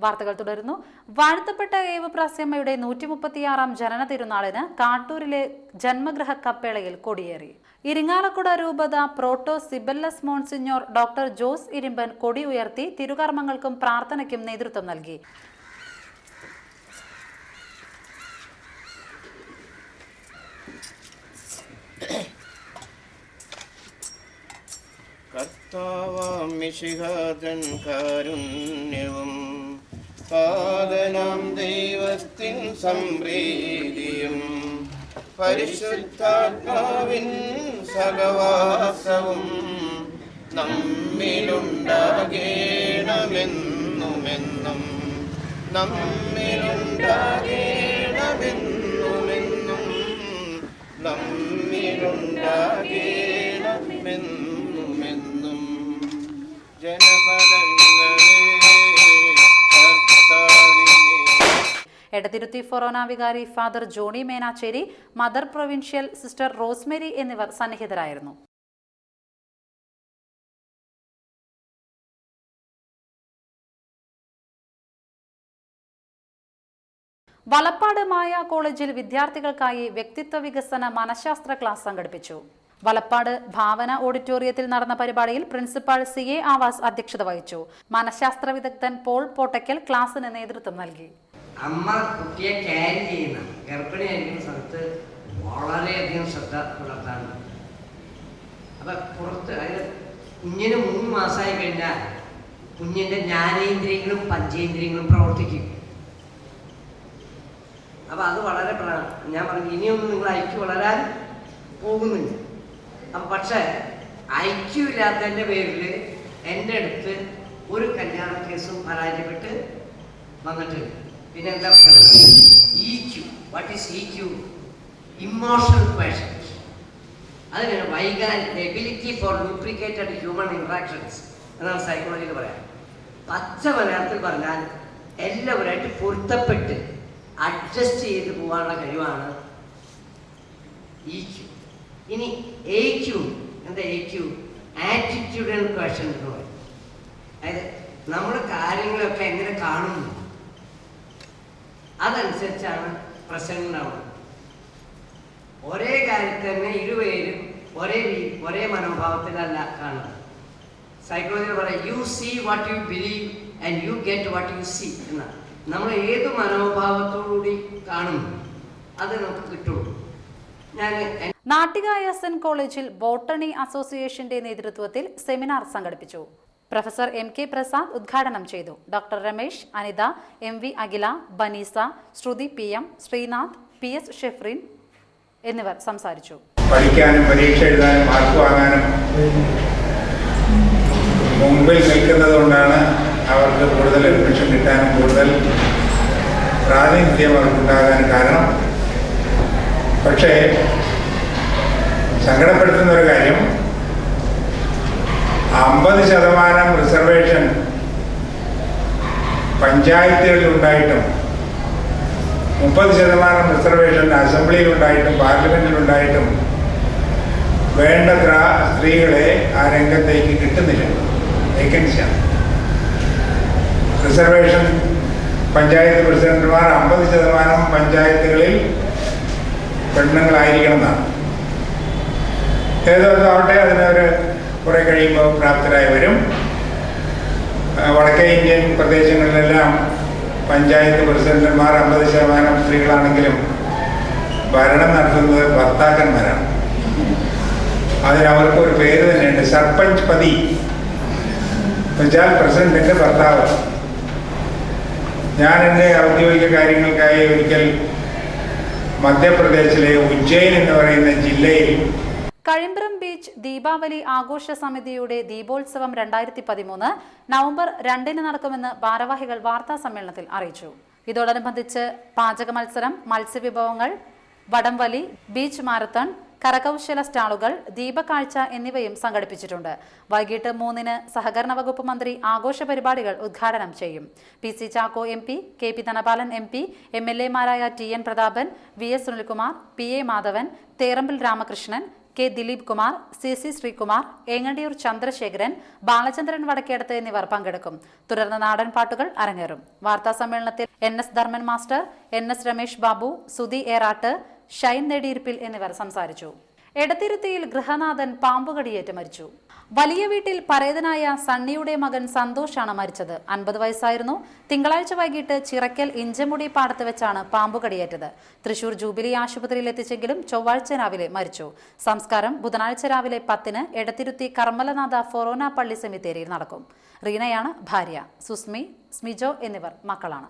വാർത്തകൾ തുടരുന്നു. വാഴ്ത്തപ്പെട്ട ഏവപ്രാസ്യമ്മയുടെ 136ാം ജനന തിരുനാളിന് കാട്ടൂരിലെ ജന്മഗൃഹ കപ്പേളയിൽ കൊടിയേറി. ഇരിങ്ങാലക്കുട രൂപത പ്രോട്ടോ സിബല്ലസ് മോൺസിഞ്ഞോർ ഡോക്ടർ ജോസ് ഇരിമ്പൻ കൊടി ഉയർത്തി തിരുകർമ്മങ്ങൾക്കും പ്രാർത്ഥനയ്ക്കും നേതൃത്വം നൽകി. കർത്താവാം മിശിഹാതൻ കാരുണ്യവും പാദനാം ദൈവത്തിൻ സംപ്രീതിയും പരിശുദ്ധാത്മാവിൻ സഹവാസവും നമ്മിലുണ്ടാകേണമെന്നുമെന്നും നമ്മിലുണ്ടാകേണമെന്നുമെന്നും നമ്മിലുണ്ടാകേണമെന്നും എടത്തിരുത്തി ഫൊറോന വികാരി father Johny Menachery, mother provincial sister Rosemary എന്നിവർ സന്നിഹിതരായിരുന്നു. വലപ്പാട് മായ കോളേജിൽ വിദ്യാർത്ഥികൾക്കായി വ്യക്തിത്വ വികസന മനഃശാസ്ത്ര ക്ലാസ് സംഘടിപ്പിച്ചു. വലപ്പാട് ഭാവന ഓഡിറ്റോറിയത്തിൽ നടന്ന പരിപാടിയിൽ പ്രിൻസിപ്പാൾ CA ആവാസ് അധ്യക്ഷത വഹിച്ചു. മനഃശാസ്ത്ര വിദഗ്ധൻ പോൾ പോട്ടക്കൽ ക്ലാസിന് നേതൃത്വം നൽകി. അമ്മ കുട്ടിയെ ക്യാരി ചെയ്യുന്ന ഗർഭിണിയായിരിക്കുന്ന സ്ഥലത്ത് വളരെയധികം ശ്രദ്ധ പുലർത്താറുണ്ട്. അപ്പം പുറത്ത് അതായത് കുഞ്ഞിന് 3 മാസമായി കഴിഞ്ഞാൽ കുഞ്ഞിൻ്റെ ജ്ഞാനേന്ദ്രിയങ്ങളും പഞ്ചേന്ദ്രിയങ്ങളും പ്രവർത്തിക്കും. അപ്പം അത് വളരെ ഞാൻ പറഞ്ഞു ഇനിയൊന്നും നിങ്ങൾ ഐക്യു വളരാൻ പോകുന്നില്ല. അപ്പം പക്ഷേ ഐക്യു ഇല്ലാത്തതിൻ്റെ പേരിൽ എൻ്റെ അടുത്ത് ഒരു കല്യാണ കേസും പരാജയപ്പെട്ട് വന്നിട്ടുണ്ട്. പിന്നെ എന്താ EQ? What is EQ? Emotional questions. അതിനാണ് വൈകാരിക ability four lubricated human interactions എന്നാണ് സൈക്കോളജിയിൽ പറയാം. പച്ച മലയാളത്തിൽ പറഞ്ഞാൽ എല്ലാവരുമായിട്ട് പൊരുത്തപ്പെട്ട് അഡ്ജസ്റ്റ് ചെയ്ത് പോകാനുള്ള കഴിവാണ് EQ. ഇനി AQ എന്താ? AQ ആറ്റിറ്റ്യൂഡൽ ക്വസ്റ്റ്യൻ എന്ന് പറയും. അതായത് നമ്മൾ കാര്യങ്ങളൊക്കെ എങ്ങനെ കാണുന്നു അതനുസരിച്ചാണ് പ്രശ്നം ഉണ്ടാവുന്നത്. ഒരേ കാര്യത്തിൽ തന്നെ ഇരുവരും ഒരേ മനോഭാവത്തിലല്ല കാണുന്നത്. സൈക്കോളജിയിൽ പറയാം you see what you believe and you get what you see എന്നാണ്. നമ്മൾ ഏത് മനോഭാവത്തോടുകൂടി കാണുന്നു അത് നമുക്ക് കിട്ടുള്ളൂ. നാട്ടിക SN കോളേജിൽ ബോട്ടണി അസോസിയേഷന്റെ നേതൃത്വത്തിൽ സെമിനാർ സംഘടിപ്പിച്ചു. പ്രൊഫസർ MK പ്രസാദ് ഉദ്ഘാടനം ചെയ്തു. ഡോക്ടർ രമേശ്, അനിത, MV അഖില, ബനീസ, ശ്രുതി PM, ശ്രീനാഥ്, PS ഷെഫ്രീൻ എന്നിവർ സംസാരിച്ചു. പഠിക്കാനും പരീക്ഷ എഴുതാനും മാർക്ക് വാങ്ങാനും മുമ്പിൽ നിൽക്കുന്നത് കൊണ്ടാണ് അവർക്ക് കൂടുതൽ അഡ്മിഷൻ കിട്ടാനും കൂടുതൽ പ്രാതിനിധ്യം അവർക്കുണ്ടാകാൻ കാരണം. പക്ഷേ സങ്കടപ്പെടുത്തുന്ന ഒരു കാര്യം 50% റിസർവേഷൻ പഞ്ചായത്തുകളിൽ ഉണ്ടായിട്ടും 30% റിസർവേഷൻ അസംബ്ലിയിലുണ്ടായിട്ടും പാർലമെന്റിലുണ്ടായിട്ടും വേണ്ടത്ര സ്ത്രീകളെ ആ രംഗത്തേക്ക് കിട്ടുന്നില്ല. വേക്കൻസിയാണ്. റിസർവേഷൻ പഞ്ചായത്ത് പ്രസിഡന്റുമാർ 50% പഞ്ചായത്തുകളിൽ പെണ്ണുങ്ങളായിരിക്കണം എന്നാണ്. ഏതാവട്ടെ അതിനവർ കുറെ കഴിയുമ്പോൾ പ്രാപ്തരായി വരും. വടക്കേ ഇന്ത്യൻ പ്രദേശങ്ങളിലെല്ലാം പഞ്ചായത്ത് പ്രസിഡന്റുമാർ 50% സ്ത്രീകളാണെങ്കിലും ഭരണം നടത്തുന്നത് ഭർത്താക്കന്മാരാണ്. അതിനവർക്ക് ഒരു പേര് തന്നെയുണ്ട്, സർപഞ്ച് പതി എന്നുവെച്ചാൽ പ്രസിഡന്റിന്റെ ഭർത്താവ്. ഞാൻ എൻ്റെ ഔദ്യോഗിക കാര്യങ്ങൾക്കായി ഒരിക്കൽ മധ്യപ്രദേശിലെ ഉജ്ജയിൻ എന്ന് പറയുന്ന ജില്ലയിൽ കഴിമ്പ്രം ബീച്ച് ദീപാവലി ആഘോഷ സമിതിയുടെ ദീപോത്സവം 2013 നവംബർ 2 നടക്കുമെന്ന് ഭാരവാഹികൾ വാർത്താ സമ്മേളനത്തിൽ അറിയിച്ചു. ഇതോടനുബന്ധിച്ച് പാചക മത്സരം, മത്സ്യവിഭവങ്ങൾ, വടംവലി, ബീച്ച് മാരത്തൺ, കരകൗശല സ്റ്റാളുകൾ, ദീപക്കാഴ്ച എന്നിവയും സംഘടിപ്പിച്ചിട്ടുണ്ട്. വൈകിട്ട് 3 സഹകരണ വകുപ്പ് മന്ത്രി ആഘോഷ പരിപാടികൾ ഉദ്ഘാടനം ചെയ്യും. PC Chacko MP, KP Dhanapalan MP, MLA മാരായ TN Prathapan, VS Sunilkumar, PA Madhavan, Therambil Ramakrishnan, K Dileep Kumar, CC Sreekumar, Engandiyur Chandrasekharan, Balachandran Vadakkedath എന്നിവർ പങ്കെടുക്കും. തുടർന്ന് നാടൻ പാട്ടുകൾ അരങ്ങേറും. വാർത്താ സമ്മേളനത്തിൽ NS Dharman master, NS Ramesh Babu, Sudhi Eratt, Shine Nediyirippil എന്നിവർ സംസാരിച്ചു. എടത്തിരുത്തിയിൽ ഗൃഹനാഥൻ പാമ്പുകടിയേറ്റ് മരിച്ചു. വലിയ വീട്ടിൽ പരേതനായ സണ്ണിയുടെ മകൻ സന്തോഷാണ് മരിച്ചത്. 50 വയസ്സായിരുന്നു. തിങ്കളാഴ്ച വൈകിട്ട് ചിറക്കൽ ഇഞ്ചമുടി പാടത്ത് വെച്ചാണ് പാമ്പുകടിയേറ്റത്. തൃശൂർ ജൂബിലി ആശുപത്രിയിൽ എത്തിച്ചെങ്കിലും ചൊവ്വാഴ്ച രാവിലെ മരിച്ചു. സംസ്കാരം ബുധനാഴ്ച രാവിലെ 10-ന് എടത്തിരുത്തി കർമ്മലനാഥ ഫൊറോന പള്ളി സെമിത്തേരിയിൽ നടക്കും. റീനയാണ് ഭാര്യ. സുസ്മി, സ്മിജോ എന്നിവർ മക്കളാണ്.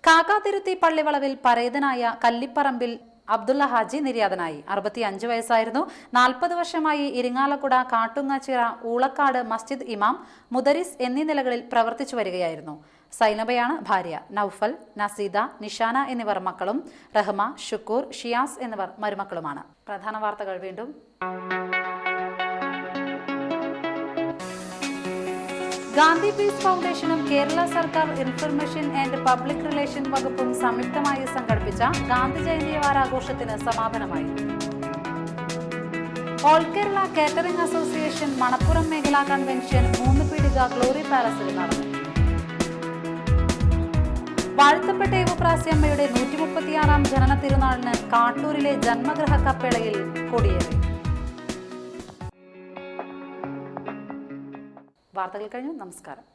കാക്കാതിരുത്തി പള്ളിവളവിൽ പരേതനായ കല്ലിപ്പറമ്പിൽ അബ്ദുള്ള ഹാജി നിര്യാതനായി. 65 വയസ്സായിരുന്നു. 40 വർഷമായി ഇരിങ്ങാലക്കുട, കാട്ടുങ്ങച്ചിറ, ഊളക്കാട് മസ്ജിദ് ഇമാം, മുദരിസ് എന്നീ നിലകളിൽ പ്രവർത്തിച്ചു വരികയായിരുന്നു. സൈനബയാണ് ഭാര്യ. നൌഫൽ, നസീദ, നിഷാന എന്നിവർ മക്കളും. റഹ്മ, ഷുക്കൂർ, ഷിയാസ് എന്നിവർ മരുമക്കളുമാണ്. പ്രധാന വാർത്തകൾ വീണ്ടും. ഗാന്ധി പീസ് ഫൗണ്ടേഷനും കേരള സർക്കാർ ഇൻഫർമേഷൻ ആൻഡ് പബ്ലിക് റിലേഷൻ വകുപ്പും സംയുക്തമായി സംഘടിപ്പിച്ച ഗാന്ധി ജയന്തി വാരാഘോഷത്തിന് സമാപനമായി. All Kerala catering association Manappuram മേഖലാ കൺവെൻഷൻ 3 പീടിക ഗ്ലോറി പാലസിൽ നടന്നു. വാഴ്ത്തപ്പെട്ട യുവപ്രാസ്യമ്മയുടെ 136ാം ജനന തിരുനാളിന് കാട്ടൂരിലെ ജന്മഗൃഹ കപ്പേളയിൽ കൊടിയേറി. വാർത്തകൾ കഴിഞ്ഞു. നമസ്കാരം.